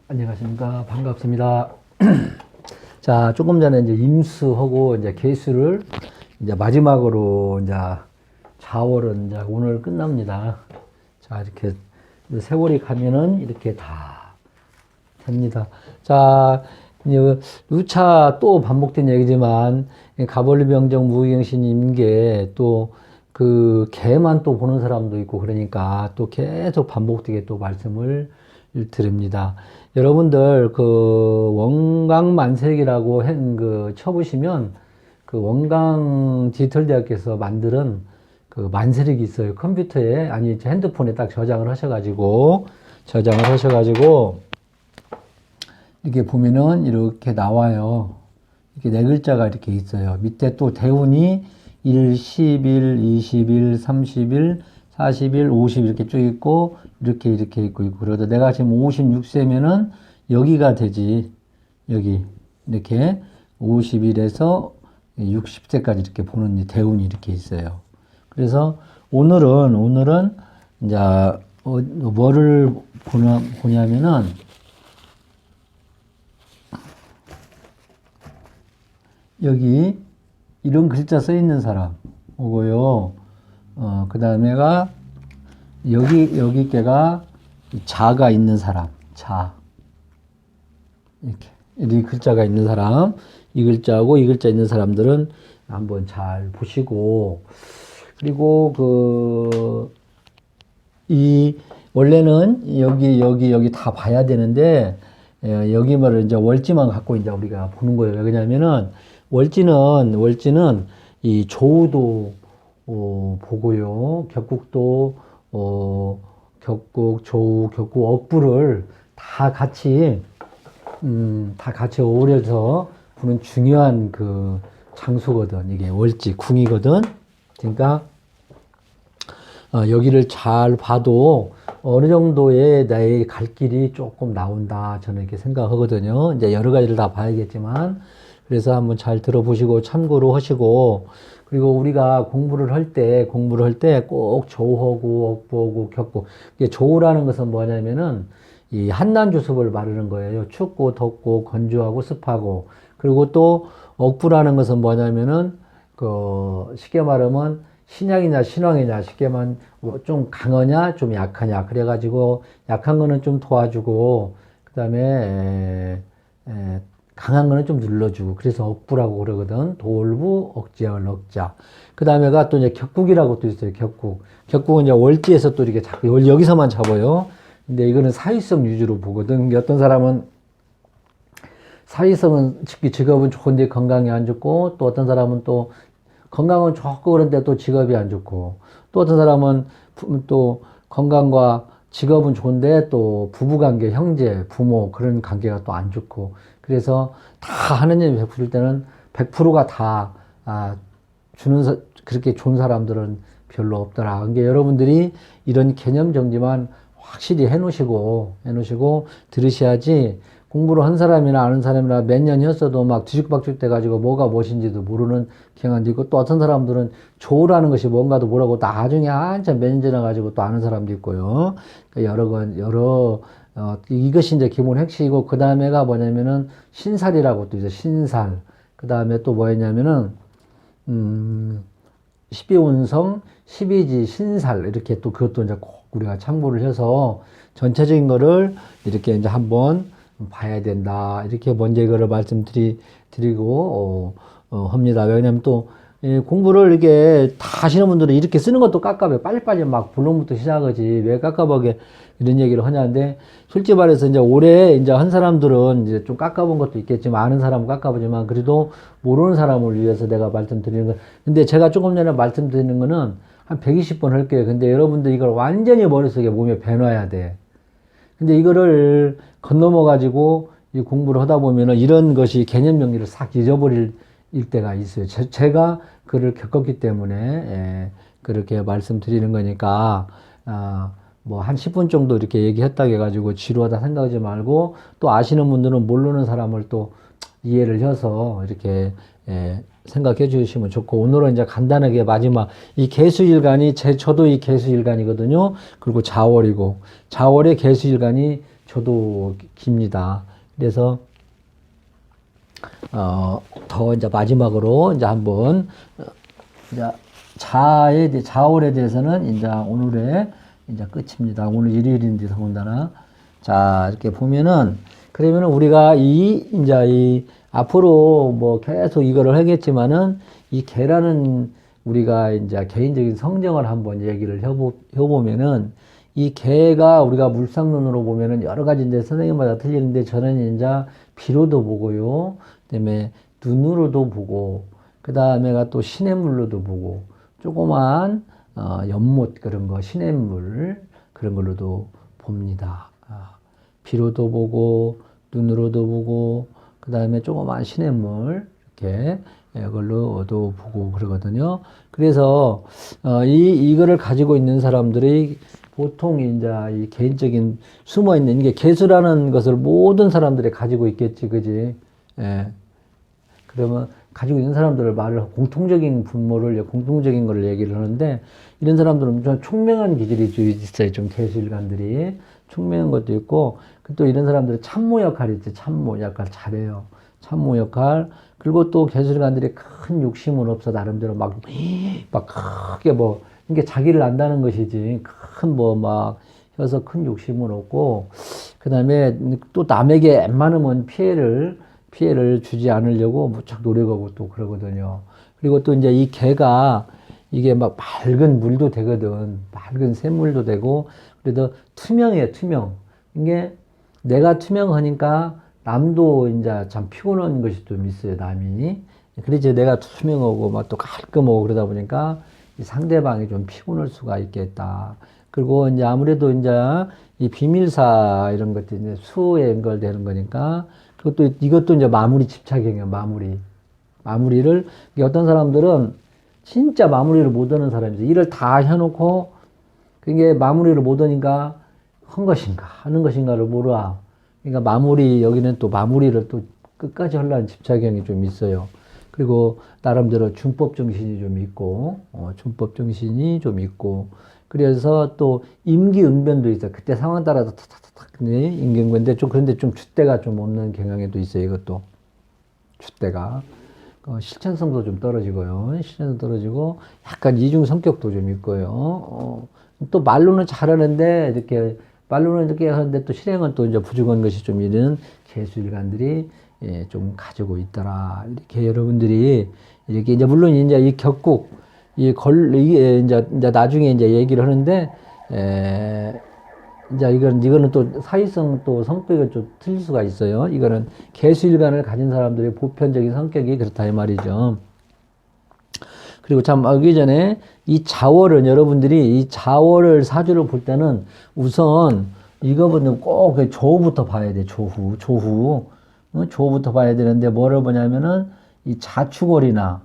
안녕하십니까. 반갑습니다. 자, 조금 전에 이제 임수하고 이제 개수를 이제 마지막으로 이제 자월은 이제 오늘 끝납니다. 자, 이렇게 세월이 가면은 이렇게 다 됩니다. 자, 이제 누차 또 반복된 얘기지만 가벌리병정 무의경신 임계 또 그 개만 또 보는 사람도 있고 그러니까 또 계속 반복되게 또 말씀을 드립니다. 여러분들 그 원광만색이라고 쳐보시면 그 원광 디지털대학교에서 만드는 그 만세력이 있어요. 컴퓨터에 아니 핸드폰에 딱 저장을 하셔가지고 이렇게 보면은 이렇게 나와요. 이렇게 네 글자가 이렇게 있어요. 밑에 또 대운이 1, 11, 21, 31, 40일, 50 이렇게 쭉 있고 이렇게 있고 그러다 내가 지금 56세면은 여기가 되지. 여기 이렇게 50일에서 60세까지 이렇게 보는 대운이 이렇게 있어요. 그래서 오늘은 이제 뭐를 보냐면은 여기 이런 글자 써 있는 사람 오고요. 그 다음에가 여기 께가 자가 있는 사람, 자. 이렇게 이 글자가 있는 사람, 이 글자하고 이 글자 있는 사람들은 한번 잘 보시고, 그리고 원래는 여기 다 봐야 되는데, 여기 말을 이제 월지만 갖고 이제 우리가 보는 거예요. 왜냐면은 월지는 이 조우도 보고요. 격국도 격국, 조우, 격국, 억부를 다 같이 어우러서 보는 중요한 그 장소거든. 이게 월지 궁이거든. 그러니까 여기를 잘 봐도 어느 정도의 나의 갈 길이 조금 나온다. 저는 이렇게 생각하거든요. 이제 여러 가지를 다 봐야겠지만, 그래서 한번 잘 들어보시고 참고로 하시고, 그리고 우리가 공부를 할 때 꼭 조하고 억부하고 격부. 이게 조라는 것은 뭐냐면은 이 한난주습을 말하는 거예요. 춥고 덥고 건조하고 습하고. 그리고 또 억부라는 것은 뭐냐면은 쉽게 말하면 신약이냐 신왕이냐, 쉽게 말하면 좀 강하냐 좀 약하냐. 그래가지고 약한 거는 좀 도와주고 그 다음에 강한 거는 좀 눌러주고. 그래서 억부라고 그러거든. 돌부, 억제월, 억자. 그 다음에가 또 이제 격국이라고 또 있어요. 격국은 이제 월지에서 또 이렇게 자꾸 여기서만 잡아요. 근데 이거는 사회성 위주로 보거든. 어떤 사람은 사회성은 직업은 좋은데 건강이 안 좋고, 또 어떤 사람은 또 건강은 좋고 그런데 또 직업이 안 좋고, 또 어떤 사람은 또 건강과 직업은 좋은데 또 부부관계, 형제, 부모 그런 관계가 또 안 좋고. 그래서 다 하느님이 베풀 때는 100%가 다 그렇게 좋은 사람들은 별로 없더라. 그러니까 여러분들이 이런 개념 정리만 확실히 해놓으시고 들으셔야지, 공부를 한 사람이나 아는 사람이나 몇 년이 었어도 막 뒤죽박죽 돼가지고 뭐가 무엇인지도 모르는 경향도 있고, 또 어떤 사람들은 조라는 것이 뭔가도 모르고 나중에 한참 몇 년 지나가지고 또 아는 사람도 있고요. 그러니까 이것이 이제 기본 핵심이고, 그 다음에가 뭐냐면은 신살이라고 또 있어요. 신살. 그 다음에 또 뭐였냐면은, 12운성, 12지, 신살. 이렇게 또 그것도 이제 꼭 우리가 참고를 해서 전체적인 거를 이렇게 이제 한번 봐야 된다. 이렇게 먼저 이거를 말씀드리고, 합니다. 왜냐면 또, 공부를 이렇게 다 하시는 분들은 이렇게 쓰는 것도 깝깝해. 빨리빨리 막 본론부터 시작하지. 왜 깝깝하게 이런 얘기를 하냐는데, 솔직히 말해서 이제 올해 이제 한 사람들은 이제 좀 깝깝한 것도 있겠지만, 아는 사람은 깝깝하지만, 그래도 모르는 사람을 위해서 내가 말씀드리는 거. 근데 제가 조금 전에 말씀드리는 거는 한 120번 할게요. 근데 여러분들 이걸 완전히 머릿속에 몸에 배놔야 돼. 근데 이거를 건너먹어가지고 이 공부를 하다 보면은 이런 것이 개념 정리를 싹 잊어버릴 때가 있어요. 제가 그를 겪었기 때문에 그렇게 말씀드리는 거니까, 뭐 한 10분 정도 이렇게 얘기했다고 해가지고 지루하다 생각하지 말고, 또 아시는 분들은 모르는 사람을 또 이해를 해서 이렇게 생각해 주시면 좋고, 오늘은 이제 간단하게 마지막 이 개수일간이 저도 이 개수일간이거든요. 그리고 자월이고, 자월의 개수일간이 저도 깁니다. 그래서 더 이제 마지막으로 이제 한번 이제 자월에 대해서는 이제 오늘의 이제 끝입니다. 오늘 일요일인데 더군다나 자 이렇게 보면은 그러면은 우리가 이제 이 앞으로 뭐 계속 이거를 하겠지만은 이 개라는 우리가 이제 개인적인 성정을 한번 얘기를 해보면은 이 개가 우리가 물상론으로 보면은 여러 가지 이제 선생님마다 틀리는데 저는 이제 비로도 보고요. 그다음에 눈으로도 보고 그다음에가 또 시냇물로도 보고 조그만 연못 그런 거 시냇물 그런 걸로도 봅니다. 비로도 보고 눈으로도 보고 그다음에 조그만 시냇물 이렇게 이걸로도 보고 그러거든요. 그래서 이거를 가지고 있는 사람들이 보통 이제 이 개인적인 숨어 있는 이게 개수라는 것을 모든 사람들이 가지고 있겠지, 그지? 예. 그러면 가지고 있는 사람들을 말을 공통적인 분모를 공통적인 걸 얘기를 하는데 이런 사람들은 좀 총명한 기질이 좀 있어요. 좀 개수일관들이 총명한 것도 있고 또 이런 사람들은 참모 역할이 있지. 참모 역할 잘해요. 참모 역할. 그리고 또 개수일관들이 큰 욕심은 없어. 나름대로 막 크게 뭐 이게 자기를 안다는 것이지 큰 뭐 막 해서 큰 욕심은 없고 그 다음에 또 남에게 웬만하면 피해를 주지 않으려고 무척 노력하고 또 그러거든요. 그리고 또 이제 이 개가 이게 막 맑은 물도 되거든. 맑은 샘물도 되고 그래도 투명해, 투명. 이게 내가 투명하니까 남도 이제 참 피곤한 것이 좀 있어요, 남이. 그래서 내가 투명하고 막 또 깔끔하고 그러다 보니까 이 상대방이 좀 피곤할 수가 있겠다. 그리고 이제 아무래도 이제 이 비밀사 이런 것들이 이제 수에 연결되는 거니까 이것도 이제 마무리 집착형이에요, 마무리. 마무리를, 어떤 사람들은 진짜 마무리를 못 하는 사람이죠. 일을 다 해놓고, 그게 마무리를 못 하니까, 한 것인가, 하는 것인가를 몰라. 그러니까 여기는 또 마무리를 또 끝까지 하려는 집착형이 좀 있어요. 그리고 나름대로 준법 정신이 좀 있고, 그래서 또 임기응변도 있어요. 그때 상황 따라서 탁탁탁 임기응변인데 그런데 좀 줏대가 좀 없는 경향에도 있어요. 이것도 줏대가 실천성도 좀 떨어지고요. 실천도 떨어지고 약간 이중 성격도 좀 있고요. 또 말로는 잘하는데 이렇게 하는데 또 실행은 또 이제 부족한 것이 좀 있는 개수일관들이 좀 가지고 있더라. 이렇게 여러분들이 이렇게 이제 물론 이제 이 격국 이게 이제 나중에 이제 얘기를 하는데 이제 이거는 또 사회성 또 성격이 좀 틀릴 수가 있어요. 이거는 개수일관을 가진 사람들의 보편적인 성격이 그렇다 이 말이죠. 그리고 참 알기 전에 이 자월은 여러분들이 이 자월을 사주를 볼 때는 우선 이거보다는 꼭 조후부터 봐야 돼. 조후부터 봐야 되는데 뭐를 보냐면은 이 자축월이나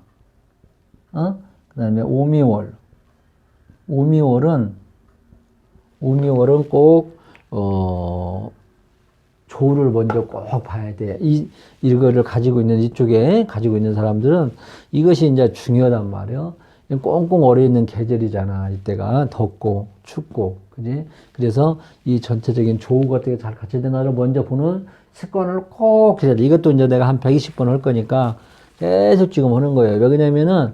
그다음에 오미월은 꼭 조를 먼저 꼭 봐야 돼. 이거를 가지고 있는 이쪽에 가지고 있는 사람들은 이것이 이제 중요하단 말이에요. 꽁꽁 얼어 있는 계절이잖아. 이때가 덥고 춥고, 그지? 그래서 이 전체적인 조우가 어떻게 잘 갖춰지는가를 먼저 보는 습관을 꼭 해야 돼. 이것도 이제 내가 한 120번 할 거니까 계속 지금 하는 거예요. 왜냐면은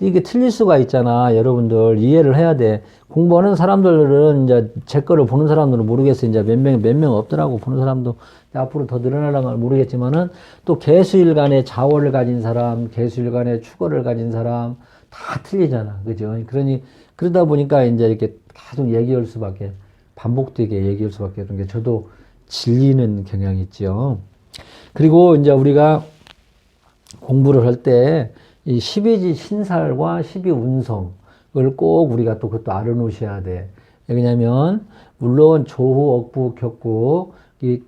이게 틀릴 수가 있잖아. 여러분들 이해를 해야 돼. 공부하는 사람들은 이제 제 거를 보는 사람들은 모르겠어요. 이제 몇 명 없더라고. 보는 사람도 앞으로 더 늘어나려면 모르겠지만은 또 개수일간의 자월을 가진 사람, 개수일간의 축월을 가진 사람 다 틀리잖아. 그죠? 그러다 보니까 이제 이렇게 계속 얘기할 수밖에, 반복되게 얘기할 수밖에 그런 게 저도 질리는 경향이 있죠. 그리고 이제 우리가 공부를 할 때 이 12지 신살과 12운성을 꼭 우리가 또 그것도 알아놓으셔야 돼. 왜냐면 물론 조후, 억부, 격국 이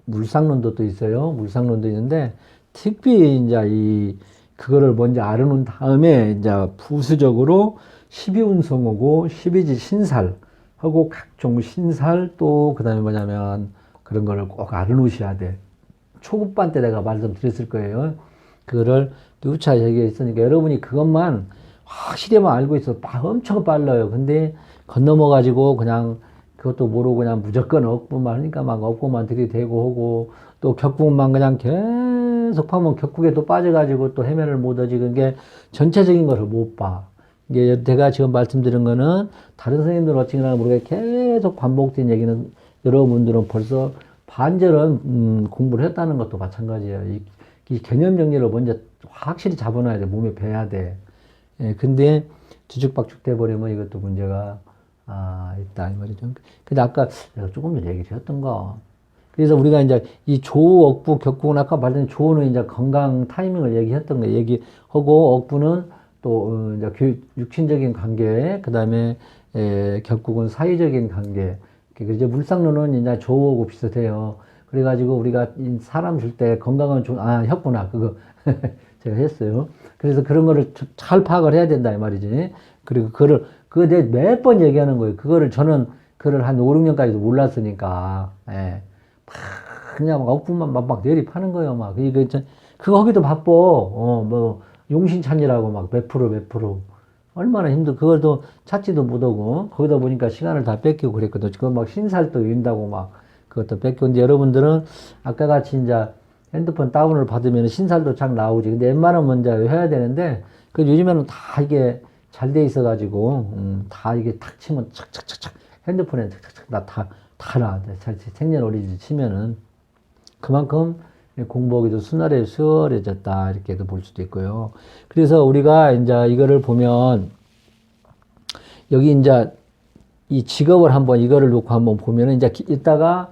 물상론도 또 있어요. 물상론도 있는데 특히 이제 그거를 먼저 알아놓은 다음에 이제 부수적으로 12운성하고 12지 신살하고 각종 신살 또 그다음에 뭐냐면 그런 거를 꼭 알아놓으셔야 돼. 초급반 때 내가 말씀드렸을 거예요. 그거를 누차 얘기했으니까 여러분이 그것만 확실히만 알고 있어. 엄청 빨라요. 근데 건너머 가지고 그냥 그것도 모르고 그냥 무조건 억부만 하니까 막 억부만 들이대고 하고 또 격국만 그냥 계속 하면 격국에 또 빠져가지고 또 해면을 못 오지. 그게 전체적인 것을 못 봐. 이게 제가 지금 말씀드린 거는 다른 선생님들은 어찌나 모르게 계속 반복된 얘기는 여러분들은 벌써 반절은 공부를 했다는 것도 마찬가지예요. 이 개념 정리를 먼저 확실히 잡아놔야 돼. 몸에 배야 돼. 예, 근데 뒤죽박죽 돼버리면 이것도 문제가 있다 이 말이죠. 근데 아까 내가 조금 전에 얘기를 했던가. 그래서 우리가 이제 이 조, 억부, 격국은 아까 말한 조는 이제 건강 타이밍을 얘기했던 거 얘기하고 억부는 또 이제 육신적인 관계, 그 다음에 격국은 사회적인 관계. 그래서 물상론은 이제 조하고 비슷해요. 그래가지고 우리가 사람 줄 때 건강은 했구나. 그거 제가 했어요. 그래서 그런 거를 잘 파악을 해야 된다 이 말이지. 그리고 그거 내가 몇 번 얘기하는 거예요. 저는 그걸 한 5, 6년까지도 몰랐으니까. 예. 그냥 막 억부만 막 내리파는 거예요. 막. 그거 하기도 바빠. 뭐, 용신찬이라고 막 몇 프로. 얼마나 그것도 찾지도 못하고, 거기다 보니까 시간을 다 뺏기고 그랬거든. 그거 막 신살도 인다고 막, 그것도 뺏기고. 근데 여러분들은 아까 같이 이제 핸드폰 다운을 받으면 신살도 쫙 나오지. 근데 웬만하면 먼저 해야 되는데, 요즘에는 다 이게 잘 돼 있어가지고, 다 이게 탁 치면 착착착착, 핸드폰에 착착착 다 나와. 생년월일 치면은. 그만큼 공부하기도 수월해졌다. 이렇게도 볼 수도 있고요. 그래서 우리가 이제 이거를 보면, 여기 이제 이 직업을 이거를 놓고 한번 보면은 이제 이따가,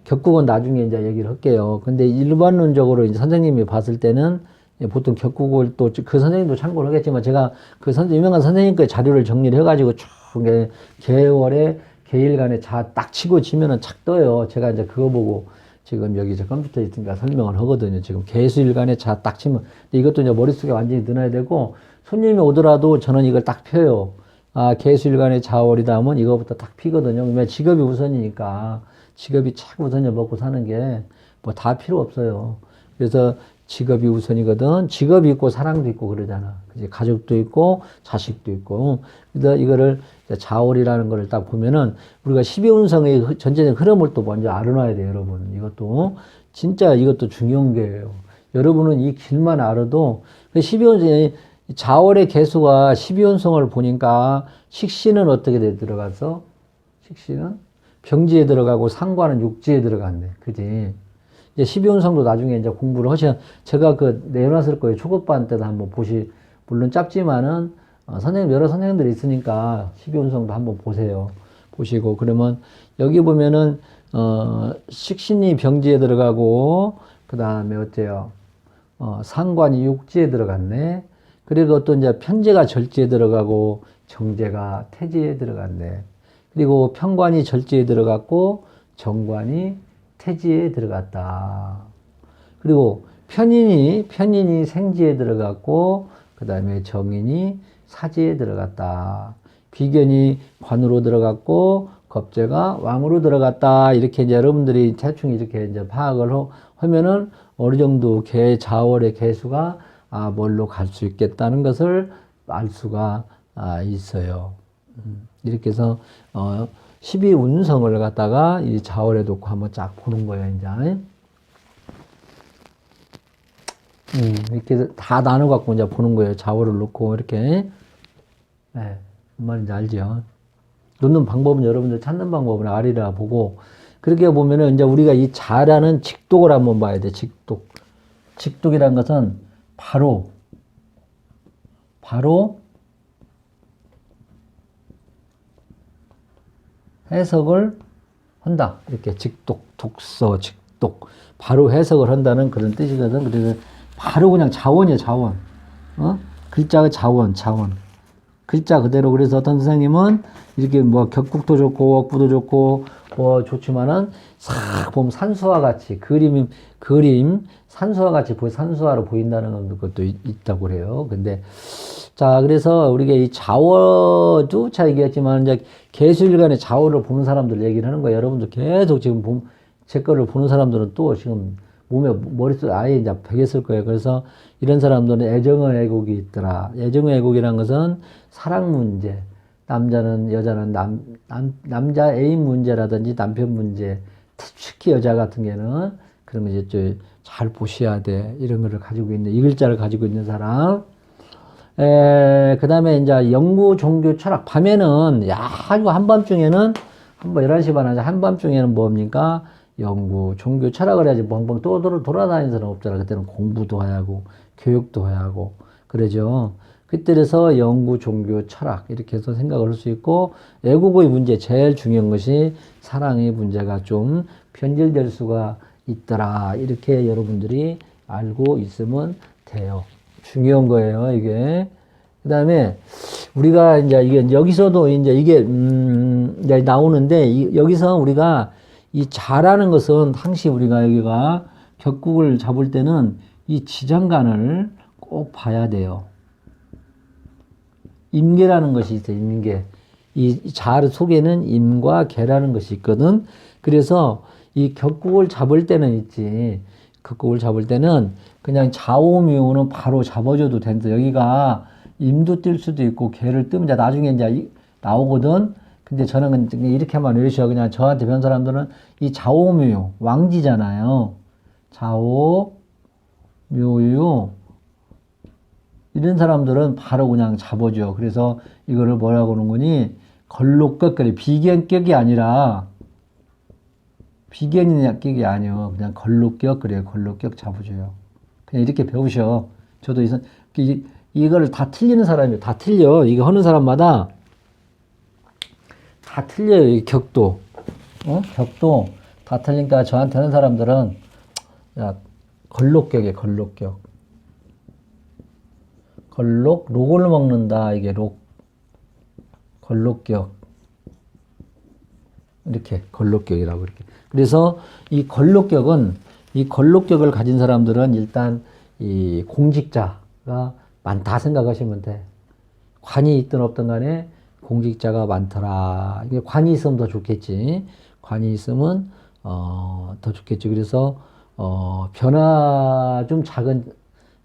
격국은 나중에 이제 얘기를 할게요. 근데 일반론적으로 이제 선생님이 봤을 때는 보통 격국을 또 그 선생님도 참고를 하겠지만 제가 유명한 선생님 그 자료를 정리를 해가지고 쭉 개월에 개일간에 딱 치고 지면은 착 떠요. 제가 이제 그거 보고 지금 여기 저 컴퓨터에 있으니까 설명을 하거든요. 지금 개수일간에 딱 치면. 이것도 이제 머릿속에 완전히 넣어야 되고 손님이 오더라도 저는 이걸 딱 펴요. 개수일간의 자월이다 하면 이거부터 딱 피거든요. 그러면 직업이 우선이니까 직업이 착 우선을 먹고 사는 게 뭐 다 필요 없어요. 그래서 직업이 우선이거든. 직업이 있고 사랑도 있고 그러잖아. 그치? 가족도 있고 자식도 있고. 그래서 이거를 자월이라는 거를 딱 보면은 우리가 12운성의 전체적인 흐름을 또 먼저 알아놔야 돼요, 여러분. 이것도 진짜 이것도 중요한 게예요. 여러분은 이 길만 알아도 12운성의 자월의 개수가 12운성을 보니까 식신은 어떻게 들어가서 식신은 병지에 들어가고 상관은 육지에 들어갔네. 그지? 이제 12운성도 나중에 이제 공부를 제가 내놨을 거예요. 초급반 때도 한번 물론 짧지만은, 여러 선생님들이 있으니까 12운성도 한번 보세요. 보시고, 그러면 여기 보면은, 식신이 병지에 들어가고, 그 다음에 어때요? 상관이 육지에 들어갔네. 그리고 또 이제 편제가 절지에 들어가고, 정제가 태지에 들어갔네. 그리고 편관이 절지에 들어갔고, 정관이 태지에 들어갔다. 그리고 편인이 생지에 들어갔고, 그 다음에 정인이 사지에 들어갔다. 비견이 관으로 들어갔고, 겁재가 왕으로 들어갔다. 이렇게 이제 여러분들이 대충 이렇게 이제 파악을 하면은 어느 정도 자월의 개수가 뭘로 갈 수 있겠다는 것을 알 수가 있어요. 이렇게 해서 12운성을 갖다가 이 자월에 놓고 한번 쫙 보는 거예요, 이제. 이렇게 다 나눠갖고 이제 보는 거예요. 자월을 놓고 이렇게. 네, 뭔 말인지 알죠? 놓는 방법은 여러분들 찾는 방법은 아리라 보고, 그렇게 보면은 이제 우리가 이 자라는 직독을 한번 봐야 돼, 직독. 직독이란 것은 바로 해석을 한다. 이렇게 직독, 독서, 직독. 바로 해석을 한다는 그런 뜻이거든. 그래서 바로 그냥 자원이야, 자원. 글자가 자원. 글자 그대로. 그래서 어떤 선생님은 이렇게 뭐 격국도 좋고, 억부도 좋고, 좋지만은 싹 보면 산수와 같이, 그림, 산수와 같이 산수화로 보인다는 것도 있다고 그래요. 근데, 자, 그래서 우리가 이 자워도 자 얘기했지만, 이제 개수일간의 자워를 보는 사람들 얘기를 하는 거예요. 여러분들 계속 지금 제 거를 보는 사람들은 또 지금 머릿속에 아예 이제 배겼을 거예요. 그래서 이런 사람들은 애정의 애국이 있더라. 애정의 애국이라는 것은 사랑 문제, 남자는, 여자는 남자 애인 문제라든지 남편 문제, 특히 여자 같은 경우는 그런 거 이제 잘 보셔야 돼. 이런 거를 가지고 있는, 이 글자를 가지고 있는 사람. 그 다음에 이제 영구, 종교, 철학. 밤에는, 아주 한밤중에는, 한번 11시 반 하자. 한밤중에는 뭡니까? 영구, 종교, 철학을 해야지 벙벙 돌아다니는 사람 없잖아. 그때는 공부도 해야 하고, 교육도 해야 하고, 그러죠. 그때에서 영구, 종교, 철학. 이렇게 해서 생각을 할 수 있고, 애국의 문제, 제일 중요한 것이 사랑의 문제가 좀 변질될 수가 있더라. 이렇게 여러분들이 알고 있으면 돼요. 중요한 거예요, 이게. 그 다음에, 우리가 이제 이게, 여기서도 이제 이게, 이제 나오는데, 여기서 우리가 이 자라는 것은 항시 우리가 여기가 격국을 잡을 때는 이 지장간을 꼭 봐야 돼요. 임계라는 것이 있어요, 임계. 이 자 속에는 임과 계라는 것이 있거든. 그래서 이 격국을 잡을 때는 있지. 격국을 잡을 때는 그냥 좌오묘는 바로 잡아줘도 된다. 여기가 임도 뜰 수도 있고 계를 뜨면 이제 나중에 이제 나오거든. 근데 저는 그냥 이렇게만 외우셔. 그냥 저한테 배운 사람들은 이 좌오묘 왕지잖아요. 좌오묘유 이런 사람들은 바로 그냥 잡아줘. 그래서 이거를 뭐라고 하는 거니? 걸록격, 그래. 비견격이 아니라 비견격이 아니요. 그냥 걸록격, 그래. 걸록격 잡아줘요. 그냥 이렇게 배우셔. 저도 이거를 다 틀리는 사람이 다 틀려. 이거 하는 사람마다 다 틀려요. 이 격도. 격도 다 틀리니까 저한테 하는 사람들은 야, 걸록격이에요. 걸록격. 록을 먹는다. 이게 걸록격. 이렇게 걸록격이라고 이렇게. 그래서 이 걸록격을 가진 사람들은 일단 이 공직자가 많다 생각하시면 돼. 관이 있든 없든 간에 공직자가 많더라. 이게 관이 있으면 더 좋겠지. 관이 있으면 더 좋겠지. 그래서 변화 좀 작은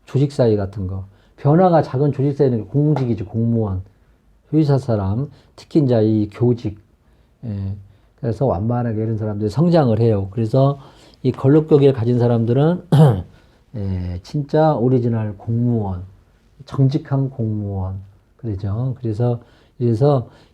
조직 사회 같은 거. 변화가 작은 조직 사회는 공직이지. 공무원, 회사 사람, 특히 이제 이 교직. 예. 그래서 완만하게 이런 사람들이 성장을 해요. 그래서 이 걸록격을 가진 사람들은 예, 진짜 오리지널 공무원, 정직한 공무원, 그러죠. 그래서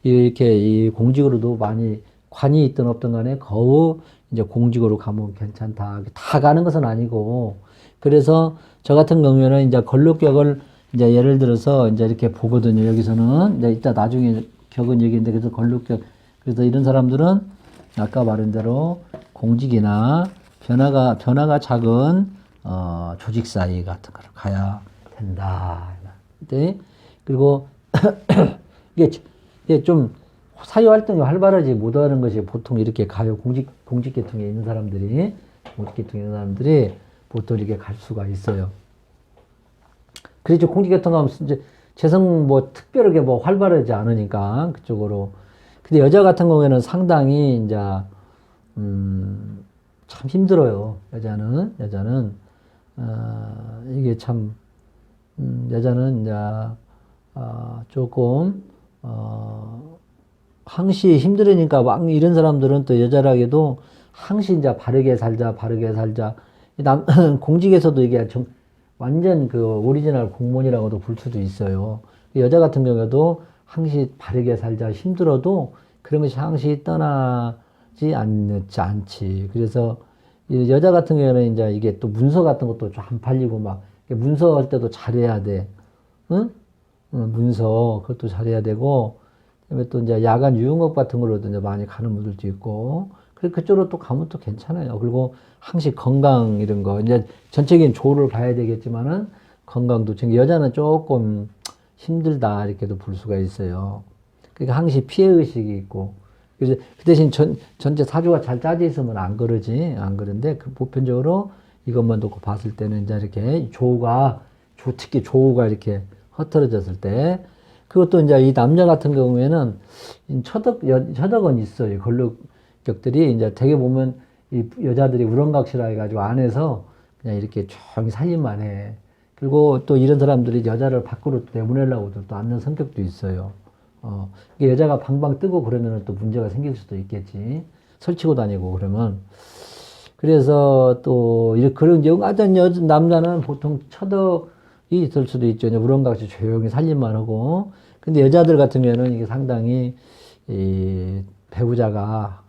이렇게 이 공직으로도 많이 관이 있든 없든 간에 거우 이제 공직으로 가면 괜찮다. 다 가는 것은 아니고, 그래서 저 같은 경우에는 이제 걸록격을 이제 예를 들어서 이제 이렇게 보거든요. 여기서는 이제 이따 나중에 격은 얘기인데, 그래서 걸록격, 그래서 이런 사람들은 아까 말한 대로 공직이나 변화가 작은 조직 사이 같은 거를 가야 된다. 네. 그리고 이게 좀 사회 활동이 활발하지 못하는 것이 보통 이렇게 가요. 공직 계통에 있는 사람들이 보통 이렇게 갈 수가 있어요. 그렇죠. 공직 계통 가면 이제 재성 뭐 특별하게 뭐 활발하지 않으니까 그쪽으로. 근데 여자 같은 경우에는 상당히 이제 참 힘들어요. 여자는 이게 참 여자는 이제 조금 항시 힘들으니까 막 이런 사람들은 또 여자라기도 항시 이제 바르게 살자. 공직에서도 이게 완전 그 오리지널 공무원이라고도 볼 수도 있어요. 여자 같은 경우에도 항시 바르게 살자. 힘들어도 그런 것이 항시 떠나지 않지. 그래서 여자 같은 경우에는 이제 이게 또 문서 같은 것도 좀 안 팔리고 막 문서 할 때도 잘해야 돼. 응? 문서 그것도 잘해야 되고, 그다음에 또 이제 야간 유흥업 같은 걸로도 이제 많이 가는 분들도 있고, 그리고 그쪽으로 또 가면 또 괜찮아요. 그리고 항시 건강 이런 거 이제 전체적인 조를 봐야 되겠지만은 건강도 지금 여자는 조금 힘들다 이렇게도 볼 수가 있어요. 그러니까 항시 피해 의식이 있고, 그래서 그 대신 전체 사주가 잘 짜져 있으면 안 그런데 그 보편적으로 이것만 놓고 봤을 때는 이제 이렇게 특히 조우가 이렇게 흐트러졌을 때, 그것도 이제 이 남자 같은 경우에는 처덕은 있어요. 걸록격들이 이제 되게 보면 이 여자들이 우렁각시라 해가지고 안에서 그냥 이렇게 조용히 살림만 해. 그리고 또 이런 사람들이 여자를 밖으로 내보내려고도 또 않는 성격도 있어요. 이게 여자가 방방 뜨고 그러면 또 문제가 생길 수도 있겠지. 설치고 다니고 그러면. 그래서 또, 그런 영하던 남자는 보통 처덕이 있을 수도 있죠. 우렁각시 조용히 살림만 하고. 근데 여자들 같으면은 이게 상당히, 이 배우자가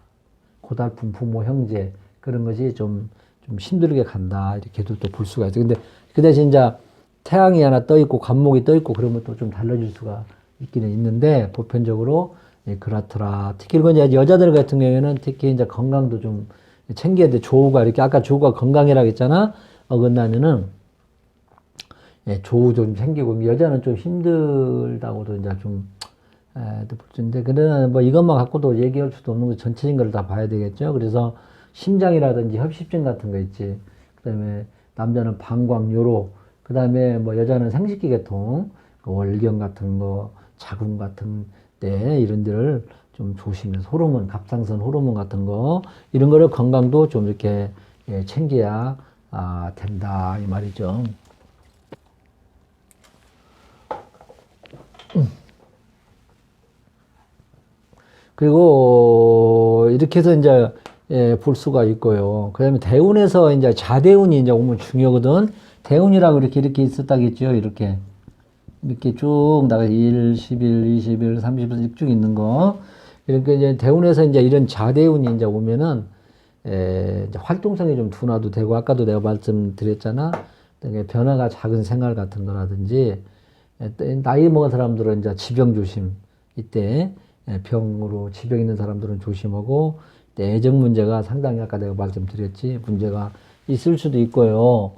고달픈 부모, 형제, 그런 것이 좀 힘들게 간다. 이렇게도 또 볼 수가 있어요. 근데 그 대신 이제 태양이 하나 떠 있고, 관목이 떠 있고, 그러면 또 좀 달라질 수가 있기는 있는데, 보편적으로, 그렇더라. 특히 이건 이제 여자들 같은 경우에는 특히 이제 건강도 좀 챙겨야 돼. 조우가 이렇게 아까 조우가 건강이라고 했잖아. 어긋나면은 조우 좀 챙기고 여자는 좀 힘들다고도 이제 좀 볼수있는데 그러나 뭐 이것만 갖고도 얘기할 수도 없는 거 전체적인 걸 다 봐야 되겠죠. 그래서 심장이라든지 협심증 같은 거 있지. 그다음에 남자는 방광, 요로. 그다음에 뭐 여자는 생식기 계통, 월경 같은 거, 자궁 같은 데 이런 데를 좀 조심해서 호르몬, 갑상선 호르몬 같은 거 이런 거를 건강도 좀 이렇게 챙겨야 된다 이 말이죠. 그리고 이렇게 해서 이제 볼 수가 있고요. 그다음에 대운에서 이제 자대운이 이제 오면 중요하거든. 대운이라고 이렇게 있었다겠죠. 이렇게 쭉 나가 1, 11, 21, 30일 쭉 있는 거. 이렇게 이제 대운에서 이제 이런 자대운이 이제 오면은 이제 활동성이 좀 둔화도 되고 아까도 내가 말씀드렸잖아. 변화가 작은 생활 같은 거라든지 나이 먹은 사람들은 이제 지병 조심. 이때 병으로 지병 있는 사람들은 조심하고 애정 문제가 상당히 아까 내가 말씀드렸지 문제가 있을 수도 있고요.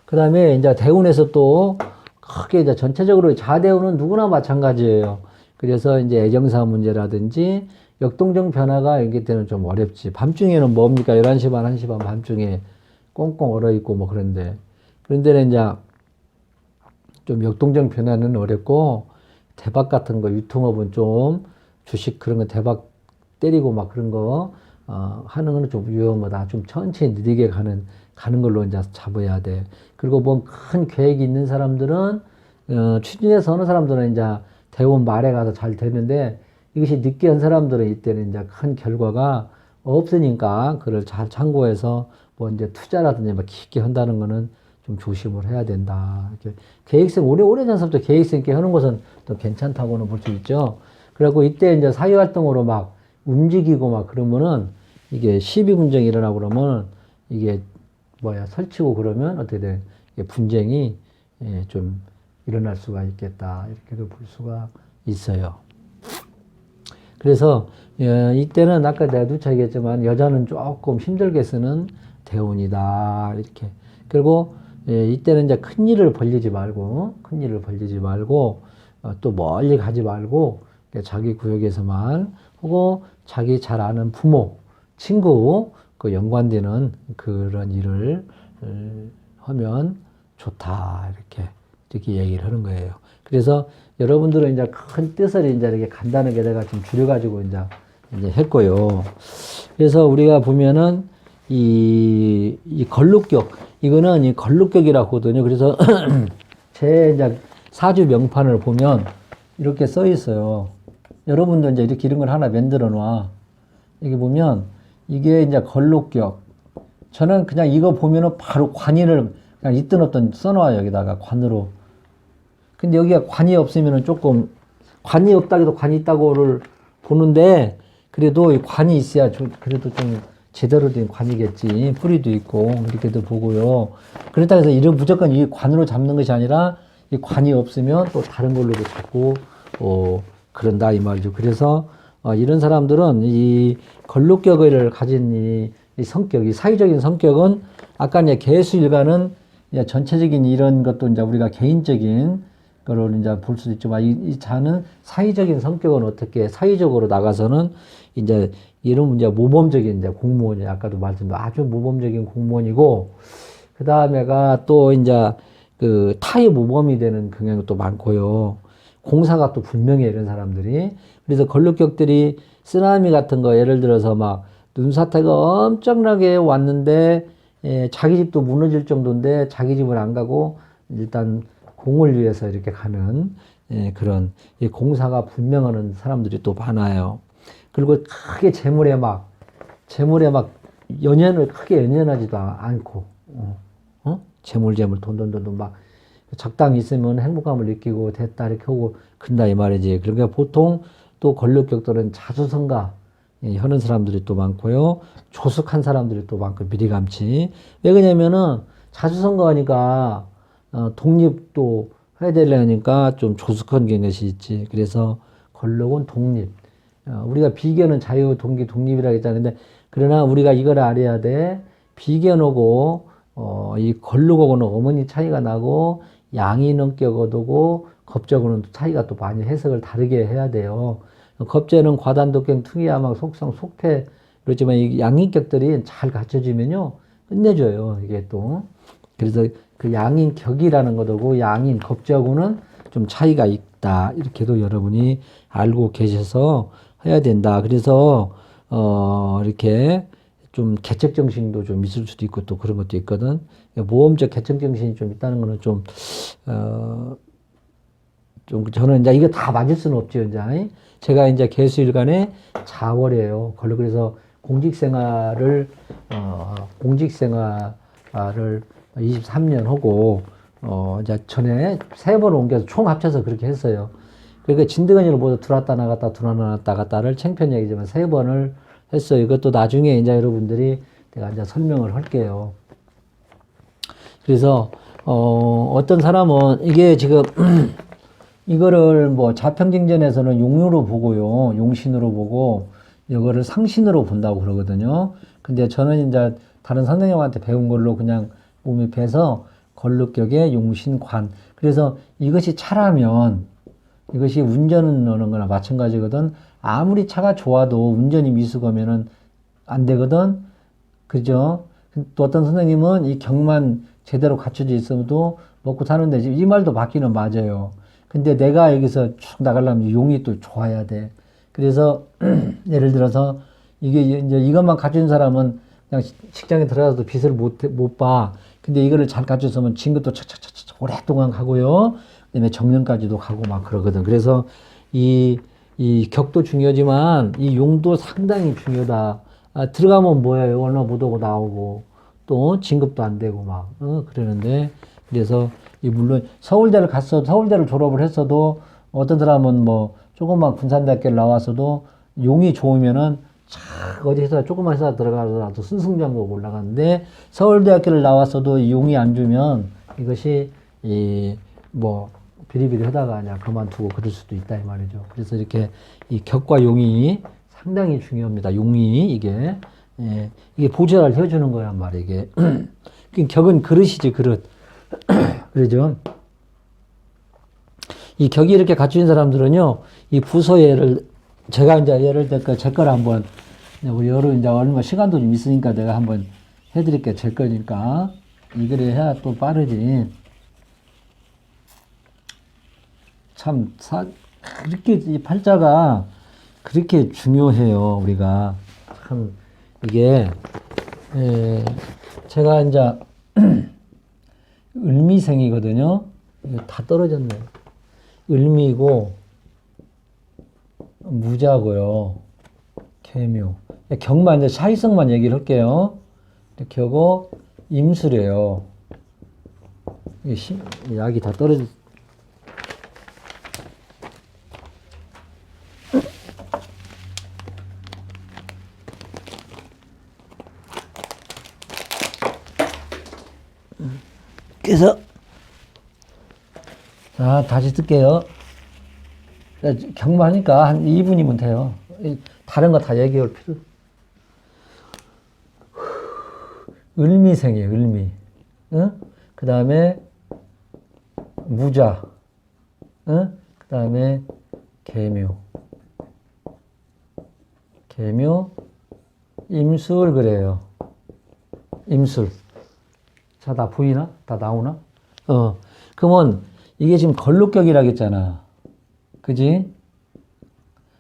그 다음에 이제 대운에서 또 크게 이제 전체적으로 자대운은 누구나 마찬가지예요. 그래서 이제 애정사 문제라든지 역동적 변화가 있기 때는 좀 어렵지. 밤중에는 뭡니까? 11시 반, 1시 반 밤중에 꽁꽁 얼어있고 뭐 그런데. 그런데는 이제 좀 역동적 변화는 어렵고 대박 같은 거 유통업은 좀 주식 그런 거 대박 때리고 막 그런 거 하는 거는 좀 위험하다. 좀 천천히 느리게 가는 걸로 이제 잡아야 돼. 그리고 뭐 큰 계획이 있는 사람들은 추진해서 하는 사람들은 이제 대운 말에 가서 잘 되는데 이것이 늦게 한 사람들은 이때는 이제 큰 결과가 없으니까 그걸 잘 참고해서 뭐 이제 투자라든지 막 깊게 한다는 거는 좀 조심을 해야 된다. 이렇게 계획성 오래 전부터 계획성 있게 하는 것은 또 괜찮다고는 볼 수 있죠. 그리고 이때 이제 사회활동으로 막 움직이고 막 그러면은 이게 시비분쟁이 일어나고 그러면 이게 설치고 그러면 어떻게 돼? 분쟁이 좀 일어날 수가 있겠다. 이렇게도 볼 수가 있어요. 그래서 이때는 아까 내가 누차 얘기했지만 여자는 조금 힘들게 쓰는 대운이다. 이렇게. 그리고 이때는 이제 큰 일을 벌리지 말고 또 멀리 가지 말고 자기 구역에서만 하고 자기 잘 아는 부모, 친구 그 연관되는 그런 일을 하면 좋다. 이렇게 얘기를 하는 거예요. 그래서 여러분들은 이제 큰 뜻을 이제 이렇게 간단하게 내가 좀 줄여가지고 이제 했고요. 그래서 우리가 보면은 이 걸룩격, 이거는 이 걸룩격이라고 하거든요. 그래서 제 이제 사주 명판을 보면 이렇게 써 있어요. 여러분도 이제 이렇게 이런 걸 하나 만들어 놔. 여기 보면 이게 이제 걸룩격. 저는 그냥 이거 보면은 바로 관인을 그냥 있든 없든 써놔요. 여기다가 관으로. 근데 여기가 관이 없으면은 조금 관이 없다기도 관이 있다고를 보는데 그래도 이 관이 있어야 그래도 좀 제대로 된 관이겠지. 뿌리도 있고 이렇게도 보고요. 그렇다고 해서 이런 무조건 이 관으로 잡는 것이 아니라 이 관이 없으면 또 다른 걸로도 잡고 그런다 이 말이죠. 그래서 이런 사람들은 이 걸룩격을 가진 이 성격, 이 사회적인 성격은 아까 이제 개수일간은 이제 전체적인 이런 것도 이제 우리가 개인적인 거를 이제 볼 수도 있지만 이 자는 사회적인 성격은 어떻게 사회적으로 나가서는 이제 이런 이제 모범적인 이제 공무원이 아까도 말씀드린 아주 모범적인 공무원이고 그 다음에가 또 이제 그 타의 모범이 되는 경향이 또 많고요. 공사가 또 분명해 이런 사람들이. 그래서 걸룩격들이 쓰나미 같은 거 예를 들어서 막 눈사태가 엄청나게 왔는데 자기 집도 무너질 정도인데 자기 집을 안 가고 일단 공을 위해서 이렇게 가는 그런 이 공사가 분명하는 사람들이 또 많아요. 그리고 크게 재물에 막 연연을 크게 연연하지도 않고, 재물 돈 막 적당히 있으면 행복감을 느끼고 됐다 이렇게 하고 근다 이 말이지. 그러니까 보통 또 권력격들은 자수성가 하는 사람들이 또 많고요. 조숙한 사람들이 또 많고 미리감치. 왜 그러냐면은 자수성가하니까 독립도 해야 되려니까 좀 조숙한 것이 있지. 그래서 권력은 독립. 우리가 비견은 자유, 동기, 독립이라고 했잖아요. 근데 그러나 우리가 이걸 알아야 돼. 비견하고 이 권력하고는 어머니 차이가 나고 양이 넘겨거두고 겁적으로는 차이가 또 많이 해석을 다르게 해야 돼요. 겁재는 과단독경, 특이함, 속성, 속태 그렇지만 이 양인격들이 잘 갖춰지면요 끝내줘요. 이게 또 그래서 그 양인격이라는 것하고 양인 겁재하고는 좀 차이가 있다. 이렇게도 여러분이 알고 계셔서 해야 된다. 그래서 이렇게 좀 개척 정신도 좀 있을 수도 있고 또 그런 것도 있거든. 모험적 개척 정신이 좀 있다는 거는 좀 저는 이제 이거 다 맞을 수는 없죠, 이제. 제가 이제 개수일간의 자월이에요. 그래서 공직생활을 23년 하고, 이제 전에 3번 옮겨서 총 합쳐서 그렇게 했어요. 그러니까 진드건이로 모두 들어왔다 나갔다를 창피한 얘기지만 3번을 했어요. 이것도 나중에 이제 여러분들이 내가 이제 설명을 할게요. 그래서, 어떤 사람은 이게 지금, 이거를 뭐 자평증전에서는 용유로 보고요. 용신으로 보고, 이거를 상신으로 본다고 그러거든요. 근데 저는 이제 다른 선생님한테 배운 걸로 그냥 몸입해서 걸룩격의 용신관. 그래서 이것이 차라면, 이것이 운전을 하는 거나 마찬가지거든. 아무리 차가 좋아도 운전이 미숙하면은 안 되거든. 그죠? 또 어떤 선생님은 이 격만 제대로 갖춰져 있어도 먹고 사는데 이 말도 맞기는 맞아요. 근데 내가 여기서 쭉 나가려면 용이 또 좋아야 돼. 그래서 예를 들어서 이게 이제 이것만 갖춘 사람은 그냥 직장에 들어가서도 빚을 못 봐. 근데 이거를 잘 갖췄으면 진급도 착착착착 오랫동안 가고요. 그다음에 정년까지도 가고 막 그러거든. 그래서 이 격도 중요하지만 이 용도 상당히 중요하다. 들어가면 뭐예요? 얼마 못 오고 나오고 또 진급도 안 되고 막 그러는데 그래서 물론 서울대를 졸업을 했어도 어떤 사람은 뭐 조그만 군산대학교를 나왔어도 용이 좋으면은 어디서 조그만 회사 들어가서 승승장구하고 올라가는데 서울대학교를 나왔어도 이 용이 안 주면 이것이 뭐 비리비리 하다가 그냥 그만두고 그럴 수도 있다 이 말이죠. 그래서 이렇게 이 격과 용이 상당히 중요합니다. 용이 이게 보좌를 해주는 거란 말이에요. 이게 격은 그릇이지 그릇. 그러죠. 이 격이 이렇게 갖춘 사람들은요, 이 부서예를 제가 이제 예를 들어 제 걸 한번 우리 여러 이제 얼마 시간도 좀 있으니까 내가 한번 해드릴게요. 제 거니까 이거를 해야 또 빠르지. 참 그렇게 이 팔자가 그렇게 중요해요. 우리가 참 이게 제가 이제 을미생이거든요. 이거 다 떨어졌네. 을미고 무자고요. 개묘. 경만 이제 차이성만 얘기를 할게요. 이렇게 하고 임술이에요. 약이 다 떨어졌. 그래서 자 다시 쓸게요. 경마하니까 한 2분이면 돼요. 다른 거 다 얘기할 필요. 을미생이에요. 을미. 응? 그 다음에 무자. 응? 그 다음에 개묘. 개묘. 임술 그래요. 임술. 자, 다 보이나? 다 나오나? 그러면 이게 지금 걸록격이라고 했잖아. 그지?